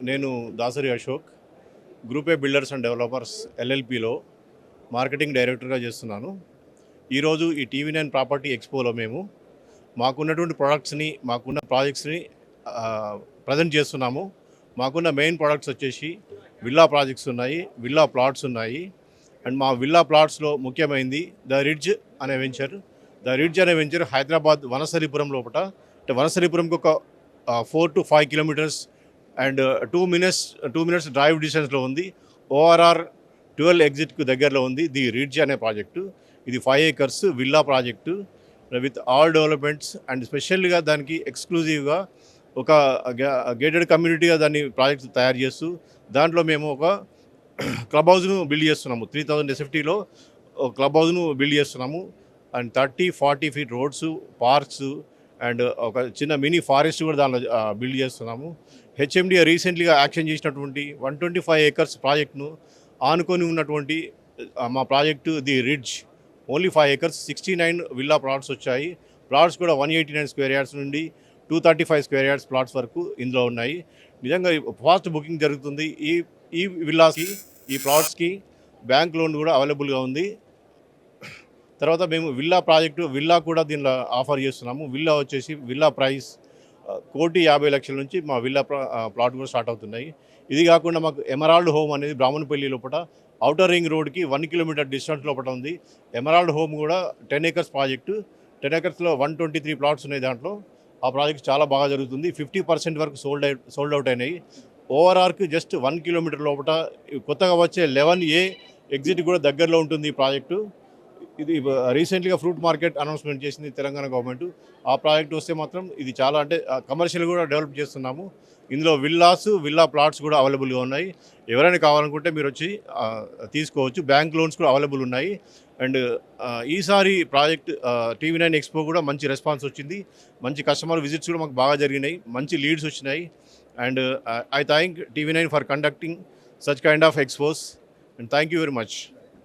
నేను Dasari Ashok group A builders and developers ఎల్ఎల్పిలో marketing డైరెక్టర్గా చేస్తున్నాను. ఈరోజు ఈ టీవీ9 ప్రాపర్టీ ఎక్స్పోలో మేము మాకున్నటువంటి ప్రొడక్ట్స్ని, మాకున్న ప్రాజెక్ట్స్ని ప్రజెంట్ చేస్తున్నాము. మాకున్న మెయిన్ ప్రొడక్ట్స్ వచ్చేసి విల్లా ప్రాజెక్ట్స్ ఉన్నాయి, విల్లా ప్లాట్స్ ఉన్నాయి. అండ్ మా విల్లా ప్లాట్స్లో ముఖ్యమైనది ద రిడ్జ్ అనే వెంచర్. ద రిడ్జ్ అనే వెంచర్ హైదరాబాద్ వనస్థలిపురం లోపల, అంటే వనస్థలిపురంకి ఒక 4 to 5 kilometers and 2 minutes drive డిస్టెన్స్లో ఉంది. ORR 12 ఎగ్జిట్కు దగ్గరలో ఉంది ది రిడ్జ్ అనే ప్రాజెక్టు. ఇది 5 acres villa project with all developments. And స్పెషల్గా దానికి ఎక్స్క్లూజివ్గా ఒక గేటెడ్ కమ్యూనిటీగా దాన్ని ప్రాజెక్ట్ తయారు చేస్తూ దాంట్లో మేము ఒక క్లబ్ హౌస్ను బిల్డ్ చేస్తున్నాము. 3000 SFTలో ఒక క్లబ్ హౌస్ను బిల్డ్ చేస్తున్నాము. And 30-40 feet roads, parks and ఒక చిన్న మినీ ఫారెస్ట్ కూడా దానిలో బిల్డ్ చేస్తున్నాము. HMDA రీసెంట్లీగా యాక్షన్ చేసినటువంటి 125 acres ప్రాజెక్ట్ను ఆనుకొని ఉన్నటువంటి మా project the ridge only 5 acres 69 villa plots వచ్చాయి. ప్లాట్స్ కూడా 189 square yards నుండి 235 square yards ప్లాట్స్ వరకు ఇందులో ఉన్నాయి. నిజంగా ఫాస్ట్ బుకింగ్ జరుగుతుంది. ఈ విల్లాస్కి, ఈ ప్లాట్స్కి బ్యాంక్ లోన్ కూడా అవైలబుల్గా ఉంది. తర్వాత మేము విల్లా కూడా దీనిలో ఆఫర్ చేస్తున్నాము. విల్లా వచ్చేసి విల్లా ప్రైస్ 1,50,00,000 నుంచి మా విల్లా ప్లాట్ కూడా స్టార్ట్ అవుతున్నాయి. ఇది కాకుండా మాకు ఎమరాల్డ్ హోమ్ అనేది బ్రాహ్మణపల్లి లోపల ఔటర్ రింగ్ రోడ్కి 1 kilometer డిస్టెన్స్ లోపల ఉంది. ఎమరాల్డ్ హోమ్ కూడా 10 acres ప్రాజెక్టు. 10 acresలో 123 ప్లాట్స్ ఉన్నాయి. దాంట్లో ఆ ప్రాజెక్ట్ చాలా బాగా జరుగుతుంది. 50% వరకు సోల్డ్ అవుట్ అయినాయి. ORRకి జస్ట్ 1 kilometer లోపల కొత్తగా వచ్చే 11A ఎగ్జిట్ కూడా దగ్గరలో ఉంటుంది ఈ ప్రాజెక్టు. ఇది రీసెంట్గా ఫ్రూట్ మార్కెట్ అనౌన్స్మెంట్ చేసింది తెలంగాణ గవర్నమెంట్. ఆ ప్రాజెక్ట్ వస్తే మాత్రం ఇది చాలా అంటే కమర్షియల్ కూడా డెవలప్ చేస్తున్నాము. ఇందులో విల్లా ప్లాట్స్ కూడా అవైలబుల్గా ఉన్నాయి. ఎవరైనా కావాలనుకుంటే మీరు వచ్చి తీసుకోవచ్చు. బ్యాంక్ లోన్స్ కూడా అవైలబుల్ ఉన్నాయి. అండ్ ఈసారి ప్రాజెక్ట్ టీవీ9 ఎక్స్పో కూడా మంచి రెస్పాన్స్ వచ్చింది. మంచి కస్టమర్ విజిట్స్ కూడా మాకు బాగా జరిగినాయి. మంచి లీడ్స్ వచ్చినాయి. And I thank TV9 for conducting such kind of expos and thank you very much.